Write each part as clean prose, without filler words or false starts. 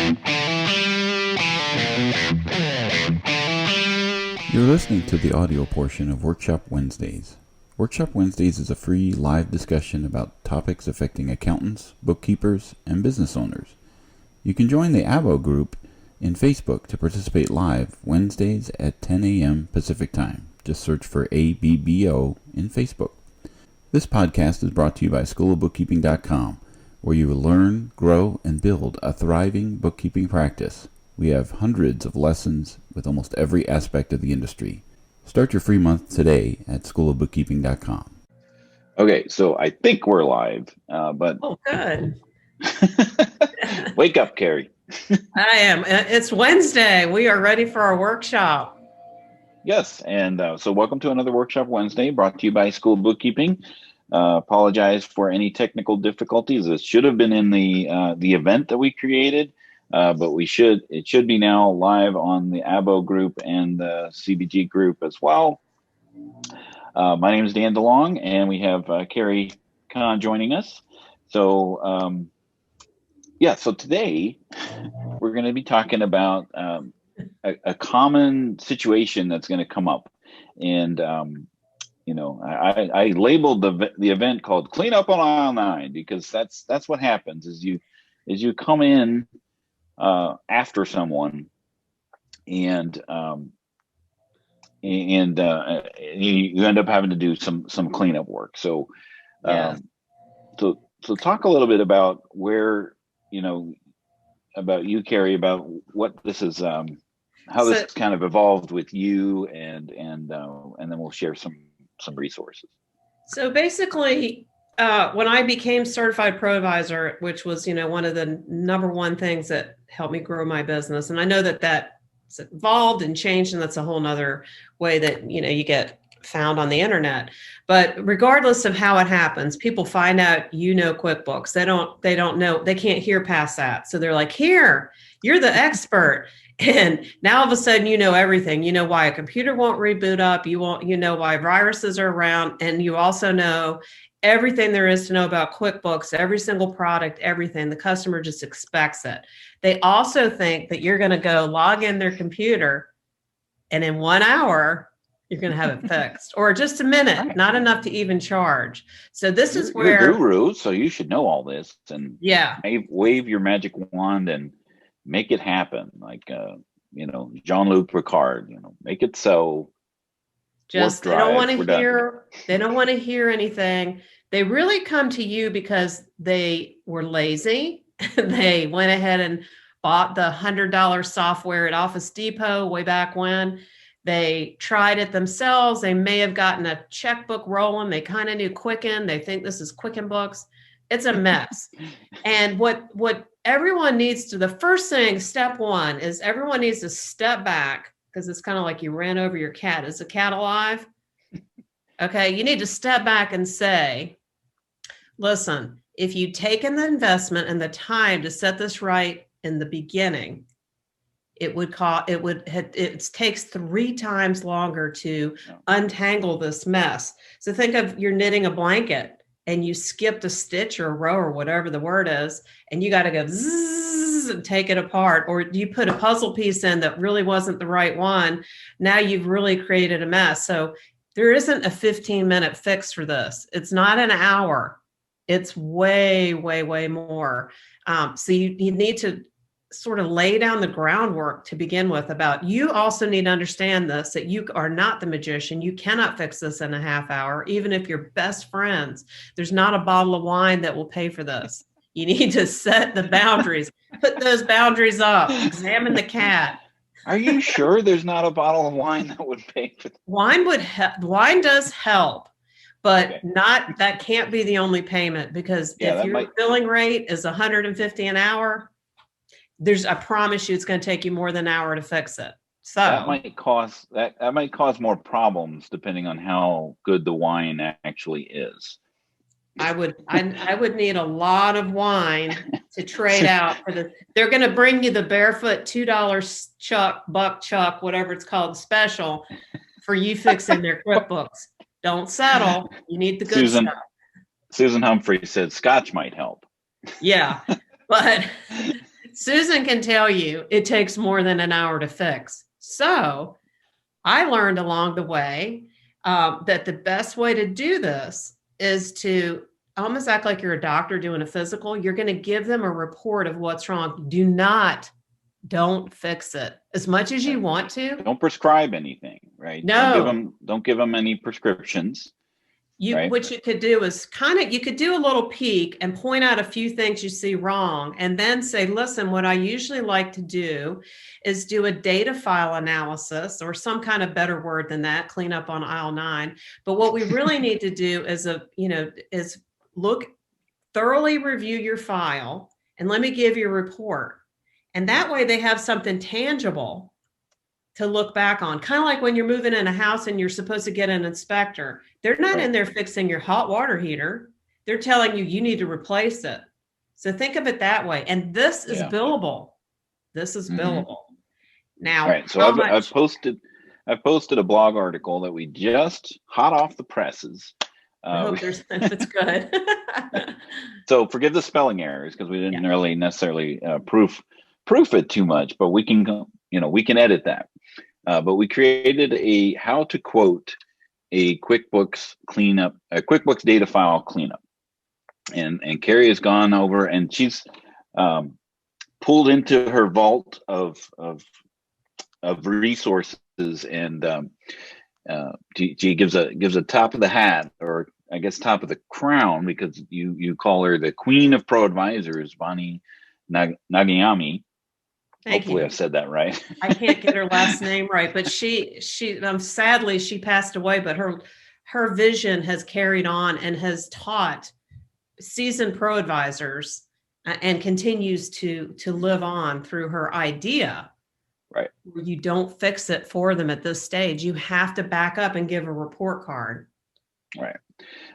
You're listening to the audio portion of Workshop Wednesdays. Workshop Wednesdays is a free live discussion about topics affecting accountants, bookkeepers, and business owners. You can join the ABO group in Facebook to participate live Wednesdays at 10 a.m. Pacific Time. Just search for ABBO in Facebook. This podcast is brought to you by Schoolofbookkeeping.com, where you will learn, grow, and build a thriving bookkeeping practice. We have hundreds of lessons with almost every aspect of the industry. Start your free month today at Schoolofbookkeeping.com. Okay, so I think we're live, but Oh, good. wake up, Carrie. I am. It's Wednesday. We are ready for our workshop. Yes, and so welcome to another Workshop Wednesday brought to you by School of Bookkeeping. Apologize for any technical difficulties. This should have been in the event that we created. But it should be now live on the ABO group and the CBG group as well. My name is Dan DeLong, and we have Carrie Kahn joining us. So, so today we're going to be talking about a common situation that's going to come up. And, I labeled the event called Clean Up on Aisle 9, because that's what happens is you come in after someone, and you end up having to do some cleanup work. So, so talk a little bit about where about you, Carrie, about what this is, how this kind of evolved with you, and then we'll share some resources. So basically, when I became certified pro advisor, which was, one of the number one things that helped me grow my business. And I know that's evolved and changed, and that's a whole nother way that, you get found on the internet. But regardless of how it happens, people find out, QuickBooks. They don't know, they can't hear past that. So they're like, here, you're the expert. And now all of a sudden, you know everything. You know why a computer won't reboot up. You know why viruses are around. And you also know everything there is to know about QuickBooks, every single product, everything. The customer just expects it. They also think that you're going to go log in their computer, and in 1 hour, you're going to have it fixed, or just a minute, not enough to even charge. So this is where you're a guru, so you should know all this, and wave your magic wand and make it happen. Like, Jean-Luc Picard, make it so. Just they don't want to hear anything. They really come to you because they were lazy. They went ahead and bought the $100 software at Office Depot way back when. They tried it themselves. They may have gotten a checkbook rolling. They kind of knew Quicken. They think this is Quicken Books. It's a mess. And what everyone needs to, the first thing, step one, is everyone needs to step back, because it's kind of like you ran over your cat. Is the cat alive? Okay, you need to step back and say, listen, if you'd taken the investment and the time to set this right in the beginning, it takes 3 times longer to untangle this mess. So think of, you're knitting a blanket and you skipped a stitch or a row or whatever the word is, and you got to go zzz and take it apart, or you put a puzzle piece in that really wasn't the right one. Now you've really created a mess. So there isn't a 15-minute fix for this. It's not an hour. It's way, way, way more. So you need to sort of lay down the groundwork to begin with. About, you also need to understand this, that you are not the magician. You cannot fix this in a half hour, even if you're best friends. There's not a bottle of wine that will pay for this. You need to set the boundaries, put those boundaries up, examine the cat. Are you sure there's not a bottle of wine that would pay for that? Wine does help, but that can't be the only payment, because if your billing rate is $150 an hour, I promise you it's going to take you more than an hour to fix it. So that might cause more problems depending on how good the wine actually is. I would need a lot of wine to trade out for the. They're going to bring you the barefoot $2 buck chuck, whatever it's called, special for you fixing their QuickBooks. Don't settle. You need the good stuff. Susan Humphrey said Scotch might help. Yeah, but Susan can tell you it takes more than an hour to fix. So I learned along the way that the best way to do this is to almost act like you're a doctor doing a physical. You're going to give them a report of what's wrong. Don't fix it as much as you want to. Don't prescribe anything, right? No. Don't give them any prescriptions. Right. What you could do is you could do a little peek and point out a few things you see wrong, and then say, listen, what I usually like to do is do a data file analysis, or some kind of better word than that, clean up on aisle 9. But what we really need to do is thoroughly review your file, and let me give you a report. And that way they have something tangible to look back on. Kind of like when you're moving in a house and you're supposed to get an inspector. They're not in there fixing your hot water heater. They're telling you need to replace it. So think of it that way. And this is billable. This is billable. Now, right. So I've posted a blog article that we just hot off the presses. I hope it's good. So forgive the spelling errors, because we didn't really necessarily proof it too much, but we can edit that. But we created a how to quote a QuickBooks data file cleanup, and Carrie has gone over and she's pulled into her vault of resources, and she gives a top of the hat, or I guess top of the crown, because you call her the Queen of Pro Advisors, Bonnie Nagayami. Hopefully I've said that right. I can't get her last name right, but she sadly she passed away, but her vision has carried on and has taught seasoned pro advisors and continues to live on through her idea. Right. You don't fix it for them at this stage. You have to back up and give a report card. Right.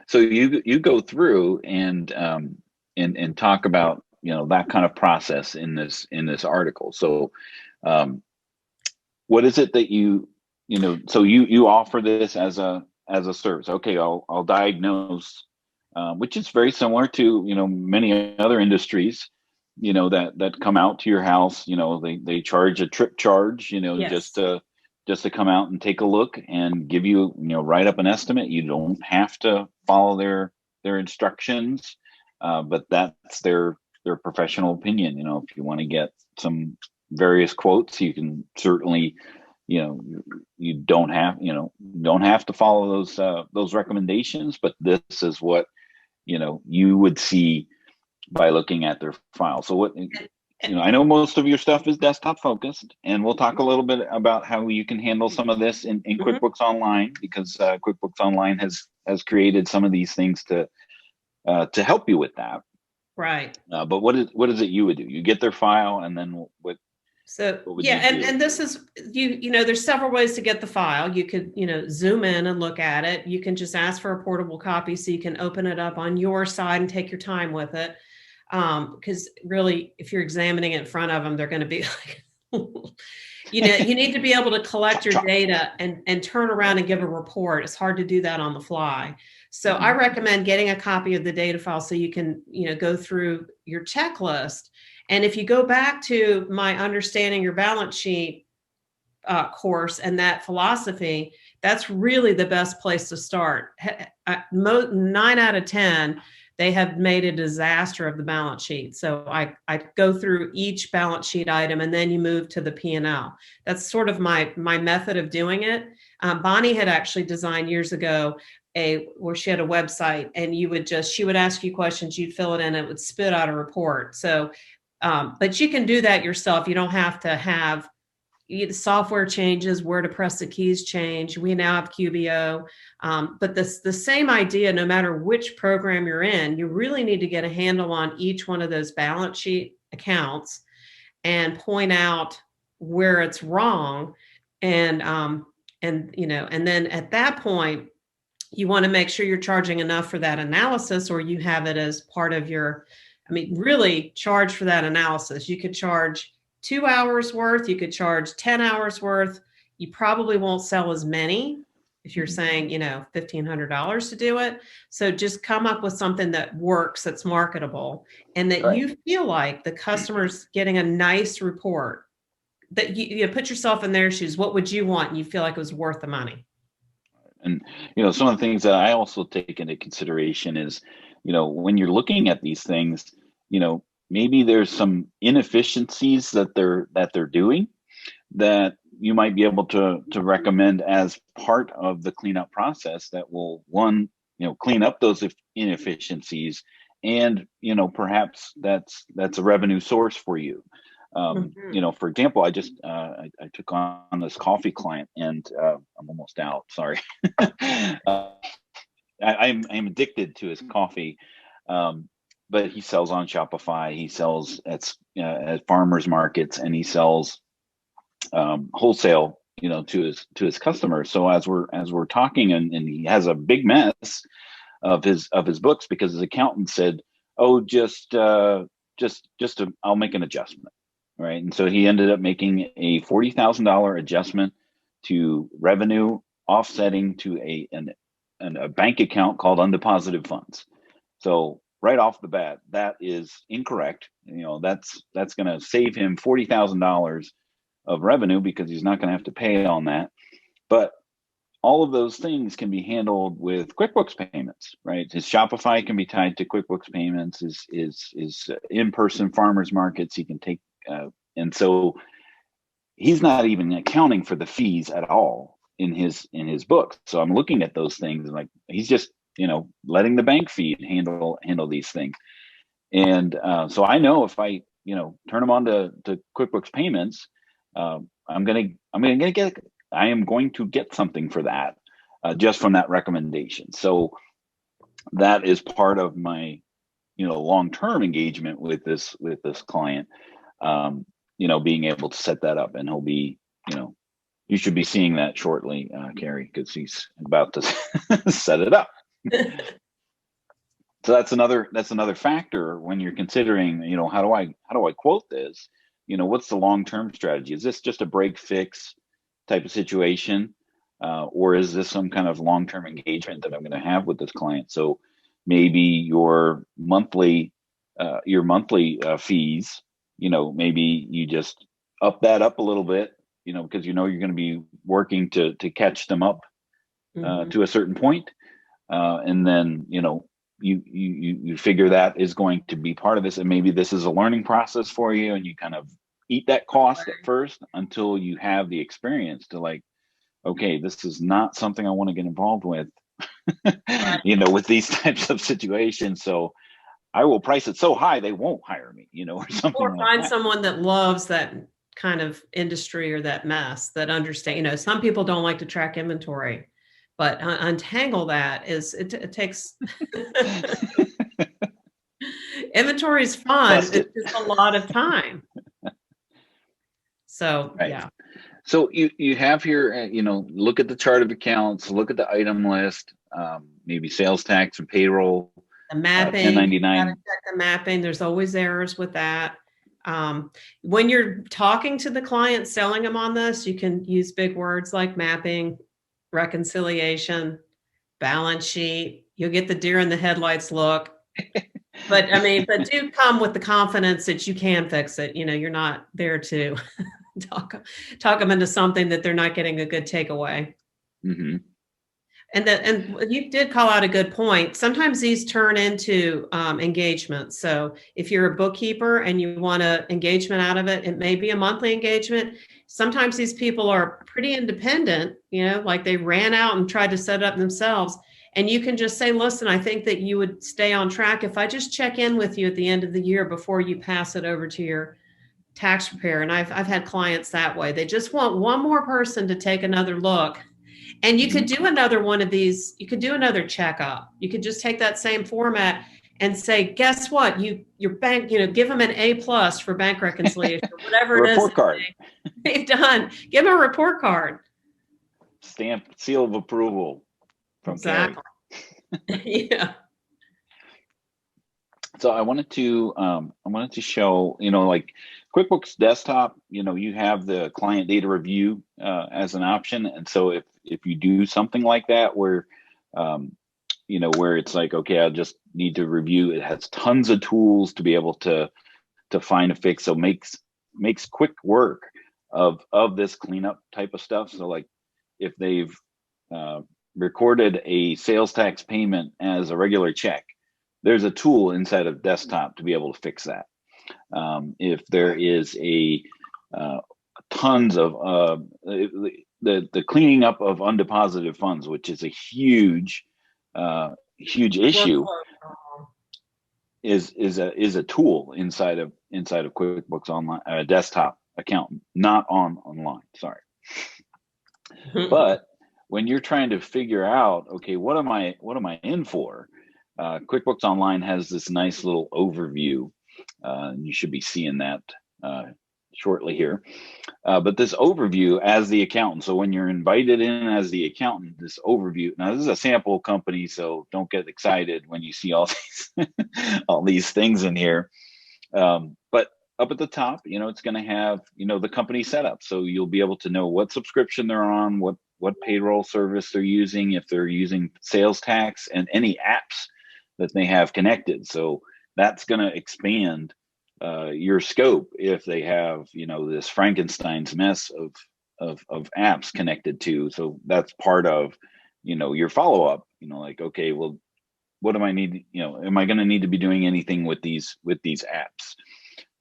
So you go through and talk about that kind of process in this article. So what is it that so you offer this as a service? Okay, I'll diagnose, which is very similar to many other industries that come out to your house. They charge a trip charge, Yes. just to come out and take a look and give you write up an estimate. You don't have to follow their instructions, but that's their professional opinion. If you want to get some various quotes, you can certainly, you don't have to follow those recommendations, but this is what you would see by looking at their file. So what I know most of your stuff is desktop focused, and we'll talk a little bit about how you can handle some of this in QuickBooks Online, because QuickBooks Online has created some of these things to help you with that. Right. But what is it you would do? You get their file, and then what? So and this is there's several ways to get the file. You could zoom in and look at it. You can just ask for a portable copy, so you can open it up on your side and take your time with it. Because really, if you're examining it in front of them, they're going to be like, you need to be able to collect your data and turn around and give a report. It's hard to do that on the fly. So I recommend getting a copy of the data file so you can, go through your checklist. And if you go back to my Understanding Your Balance Sheet course and that philosophy, that's really the best place to start. 9 out of 10, they have made a disaster of the balance sheet. So I go through each balance sheet item, and then you move to the P&L. That's sort of my method of doing it. Bonnie had actually designed years ago where she had a website, and she would ask you questions, you'd fill it in, and it would spit out a report. So, but you can do that yourself. You don't have to have the software changes, where to press the keys change. We now have QBO, but the same idea, no matter which program you're in, you really need to get a handle on each one of those balance sheet accounts and point out where it's wrong. And then at that point, you want to make sure you're charging enough for that analysis, or you have it as part of really charge for that analysis. You could charge 2 hours worth, you could charge 10 hours worth. You probably won't sell as many if you're saying, $1,500 to do it. So just come up with something that works, that's marketable, and that Right. you feel like the customer's getting a nice report, that you put yourself in their shoes. What would you want? And you feel like it was worth the money. And, some of the things that I also take into consideration is, when you're looking at these things, maybe there's some inefficiencies that they're doing that you might be able to recommend as part of the cleanup process that will, one, clean up those inefficiencies, and perhaps that's a revenue source for you. For example, I just I took on this coffee client, and I'm almost out. Sorry. I'm addicted to his coffee, but he sells on Shopify. He sells at farmers markets, and he sells wholesale, to his customers. So as we're talking, and he has a big mess of his books because his accountant said, "Oh, I'll make an adjustment." Right. And so he ended up making a $40,000 adjustment to revenue, offsetting to a bank account called undeposited funds. So right off the bat, that is incorrect. That's going to save him $40,000 of revenue because he's not going to have to pay on that. But all of those things can be handled with QuickBooks payments, right? His Shopify can be tied to QuickBooks payments. His in-person farmers markets he can take, and so he's not even accounting for the fees at all in his book. So I'm looking at those things and like he's just letting the bank fee handle these things, and so I know if I turn them on to QuickBooks payments, I am going to get something for that, just from that recommendation. So that is part of my long-term engagement with this client, being able to set that up, and he'll be you should be seeing that shortly, Carrie, because he's about to set it up. So that's another factor when you're considering, how do I quote this? What's the long-term strategy? Is this just a break fix type of situation, or is this some kind of long-term engagement that I'm going to have with this client? So maybe your monthly fees, maybe you just up that up a little bit, because you're going to be working to catch them up to a certain point, and then you figure that is going to be part of this, and maybe this is a learning process for you, and you kind of eat that cost at first until you have the experience to like, okay, this is not something I want to get involved with, with these types of situations. So I will price it so high they won't hire me, or something. Or find someone that loves that kind of industry or that mess, that understand. Some people don't like to track inventory, but untangle that it takes. Inventory is fun. It's just a lot of time. So right. Yeah. So you have here, look at the chart of accounts, look at the item list, maybe sales tax and payroll. The mapping, 1099. check the mapping. There's always errors with that. When you're talking to the client, selling them on this, you can use big words like mapping, reconciliation, balance sheet. You'll get the deer in the headlights look. But do come with the confidence that you can fix it. You're not there to talk them into something that they're not getting a good takeaway. Mm-hmm. And you did call out a good point. Sometimes these turn into engagement. So if you're a bookkeeper and you want an engagement out of it, it may be a monthly engagement. Sometimes these people are pretty independent, like they ran out and tried to set it up themselves. And you can just say, listen, I think that you would stay on track if I just check in with you at the end of the year before you pass it over to your tax preparer. And I've had clients that way. They just want one more person to take another look. And you could do another one of these. You could do another checkup. You could just take that same format and say, guess what? Your bank, give them an A+ for bank reconciliation, or whatever it is. Report card. They've done. Give them a report card. Stamp, seal of approval from exactly. Yeah. So I wanted to show, like QuickBooks Desktop, you have the client data review as an option. And so if you do something like that where, where it's like, okay, I just need to review, it has tons of tools to be able to find a fix. So makes quick work of this cleanup type of stuff. So like if they've recorded a sales tax payment as a regular check, there's a tool inside of Desktop to be able to fix that. If there is tons of the cleaning up of undeposited funds, which is a huge issue, is a tool inside of QuickBooks Online, Desktop account, not online. Sorry. But when you're trying to figure out, okay, what am I in for? QuickBooks Online has this nice little overview. You should be seeing that shortly here. But this overview as the accountant. So when you're invited in as the accountant, this overview. Now this is a sample company, so don't get excited when you see all these things in here. But up at the top, it's going to have the company setup. So you'll be able to know what subscription they're on, what payroll service they're using, if they're using sales tax, and any apps that they have connected. So that's going to expand your scope if they have this Frankenstein's mess of apps connected to. So that's part of your follow-up. Like, okay, well, what am I need? Am I going to need to be doing anything with these apps,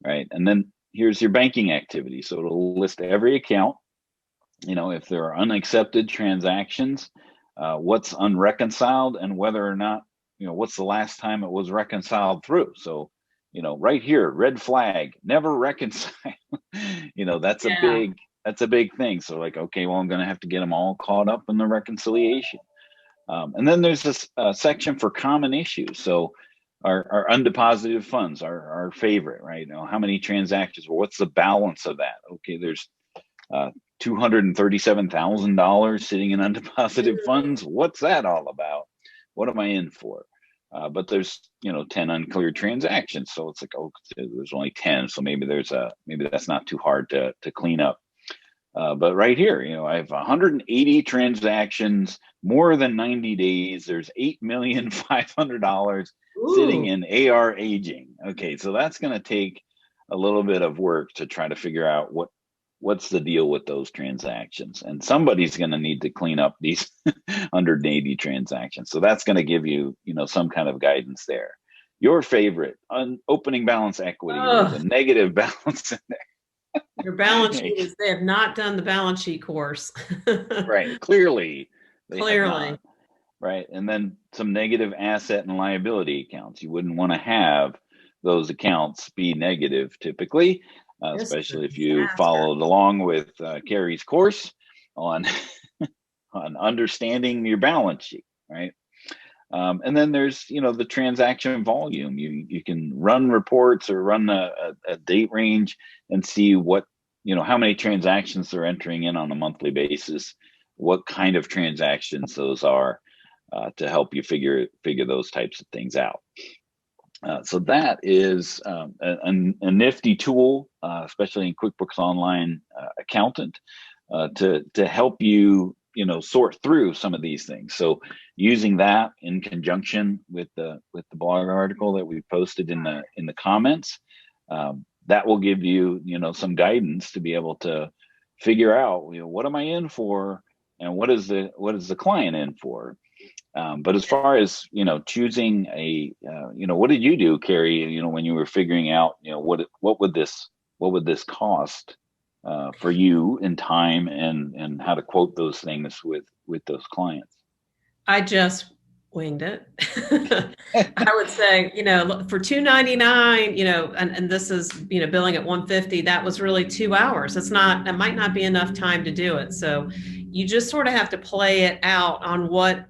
right? And then here's your banking activity. So it'll list every account. If there are unaccepted transactions, what's unreconciled, and whether or not what's the last time it was reconciled through. So right here, red flag, never reconcile. That's a big thing. So like, okay, well, I'm going to have to get them all caught up in the reconciliation. And then there's this section for common issues. So our undeposited funds, our favorite, right? How many transactions? Well, what's the balance of that? Okay, there's $237,000 sitting in undeposited funds. What's that all about? What am I in for? But there's 10 uncleared transactions. So it's like, oh, there's only 10. So maybe that's not too hard to clean up. But right here, I have 180 transactions, more than 90 days. There's $8,500,000 sitting in AR aging. Okay, so that's going to take a little bit of work to try to figure out what's the deal with those transactions. And somebody's going to need to clean up these 180 transactions. So that's going to give you, some kind of guidance there. Your favorite, opening balance equity, with a negative balance in there. Your balance sheet is, they have not done the balance sheet course. Right. Clearly. Clearly. Right. And then some negative asset and liability accounts. You wouldn't want to have those accounts be negative typically, especially if you followed along with Carrie's course on understanding your balance sheet, right? And then there's, the transaction volume. You can run reports or run a date range and see what, how many transactions they're entering in on a monthly basis, what kind of transactions those are, to help you figure those types of things out. So that is a nifty tool, especially in QuickBooks Online Accountant, to help you, sort through some of these things. So using that in conjunction with the blog article that we posted in the comments, that will give you, some guidance to be able to figure out, what am I in for, and what is the client in for. But as far as, choosing what did you do, Carrie, when you were figuring out, what would this cost for you in time, and how to quote those things with those clients? I just winged it. I would say, for $299, and this is, billing at $150, that was really 2 hours. It might not be enough time to do it. So you just sort of have to play it out on what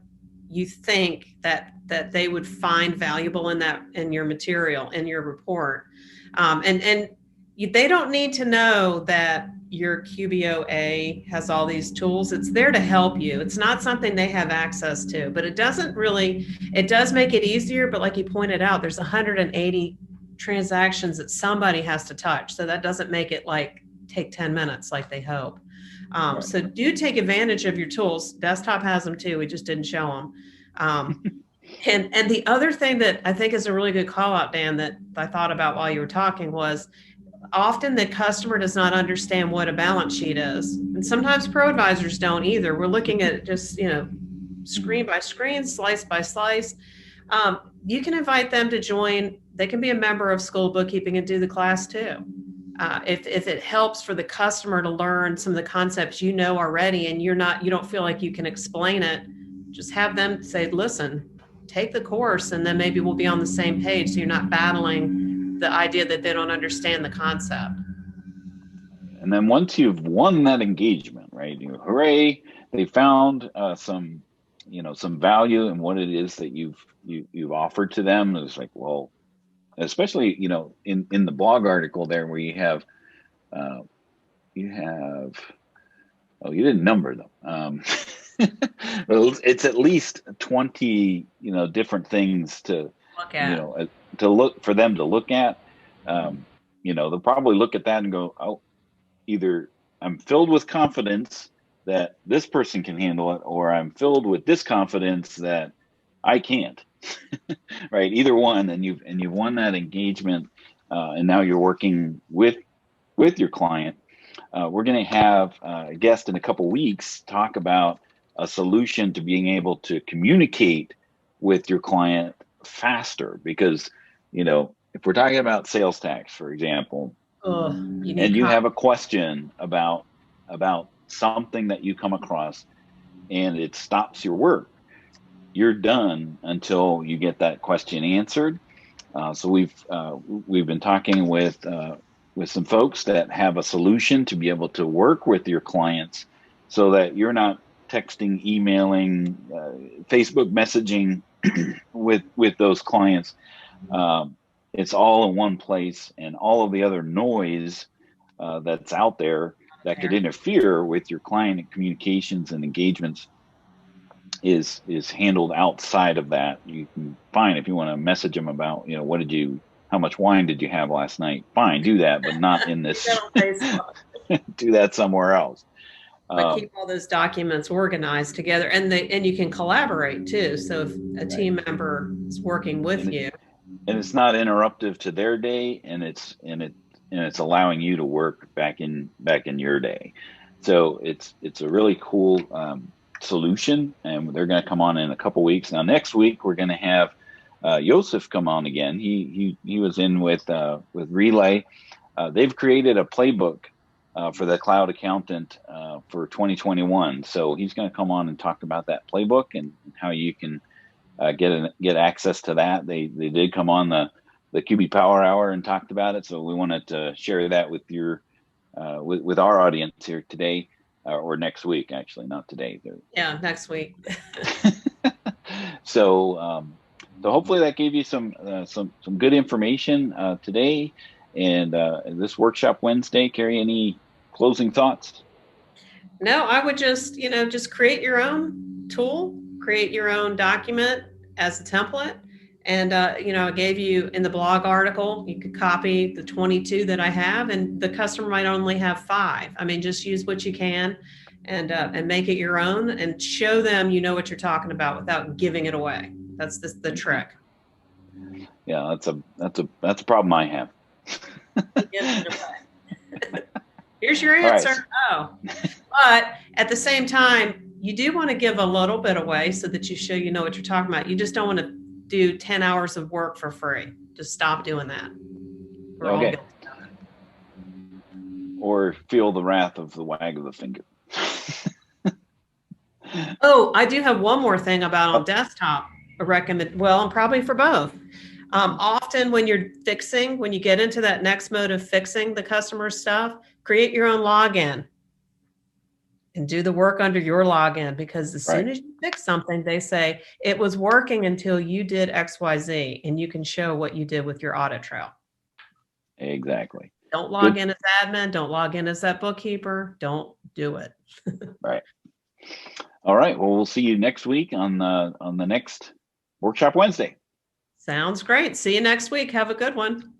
you think that they would find valuable in your material, in your report. And they don't need to know that your QBOA has all these tools. It's there to help you. It's not something they have access to, but it does make it easier. But like you pointed out, there's 180 transactions that somebody has to touch. So that doesn't make it like take 10 minutes like they hope. Right. So do take advantage of your tools. Desktop has them too. We just didn't show them. And the other thing that I think is a really good call out, Dan, that I thought about while you were talking was often the customer does not understand what a balance sheet is. And sometimes pro advisors don't either. We're looking at just, screen by screen, slice by slice. You can invite them to join. They can be a member of School of Bookkeeping and do the class too. If it helps for the customer to learn some of the concepts already, and you don't feel like you can explain it, just have them say, listen, take the course, and then maybe we'll be on the same page. So you're not battling the idea that they don't understand the concept. And then once you've won that engagement, right? Hooray! They found some value in what it is that you've offered to them. It's like, well, especially in the blog article there where you have you didn't number them. It's at least 20 different things to look at. For them to look at. They'll probably look at that and go, oh, either I'm filled with confidence that this person can handle it, or I'm filled with this confidence that I can't. Right, either one, and you've won that engagement, and now you're working with your client. We're going to have a guest in a couple weeks talk about a solution to being able to communicate with your client faster, because if we're talking about sales tax, for example, and you have a question about something that you come across and it stops your work, you're done until you get that question answered. So we've been talking with some folks that have a solution to be able to work with your clients, so that you're not texting, emailing, Facebook messaging with those clients. It's all in one place, and all of the other noise that's out there that could interfere with your client communications and engagements is handled outside of that. You can fine if you want to message them about, how much wine did you have last night? Fine, do that, but not in this. Do that somewhere else. But keep all those documents organized together, and you can collaborate too. So if a team member is working with you, and it's not interruptive to their day, and it's allowing you to work back in your day. So it's a really cool solution, and they're going to come on in a couple weeks. Now next week we're going to have Joseph come on again. He was in with Relay. They've created a playbook for the cloud accountant for 2021. So he's going to come on and talk about that playbook and how you can get access to that. They did come on the QB Power Hour and talked about it. So we wanted to share that with your with our audience here today, or next week, actually, not today. Yeah, next week. So hopefully that gave you some good information today. And this Workshop Wednesday, Carrie, any closing thoughts? No, I would just create your own tool, create your own document as a template. And, I gave you in the blog article, you could copy the 22 that I have, and the customer might only have 5. I mean, just use what you can and make it your own, and show them what you're talking about without giving it away. That's the trick. Yeah, that's a problem I have. Here's your answer. Right. Oh, but at the same time, you do want to give a little bit away so that you show what you're talking about. You just don't want to do 10 hours of work for free. Just stop doing that. Okay. Or feel the wrath of the wag of the finger. Oh, I do have one more thing about on desktop. I recommend, well, and probably for both. Often when you get into that next mode of fixing the customer stuff, create your own login and do the work under your login, because as soon as you fix something, they say it was working until you did XYZ, and you can show what you did with your audit trail. Exactly. Don't log in as admin. Don't log in as that bookkeeper. Don't do it. Right. All right. Well, we'll see you next week on the next Workshop Wednesday. Sounds great. See you next week. Have a good one.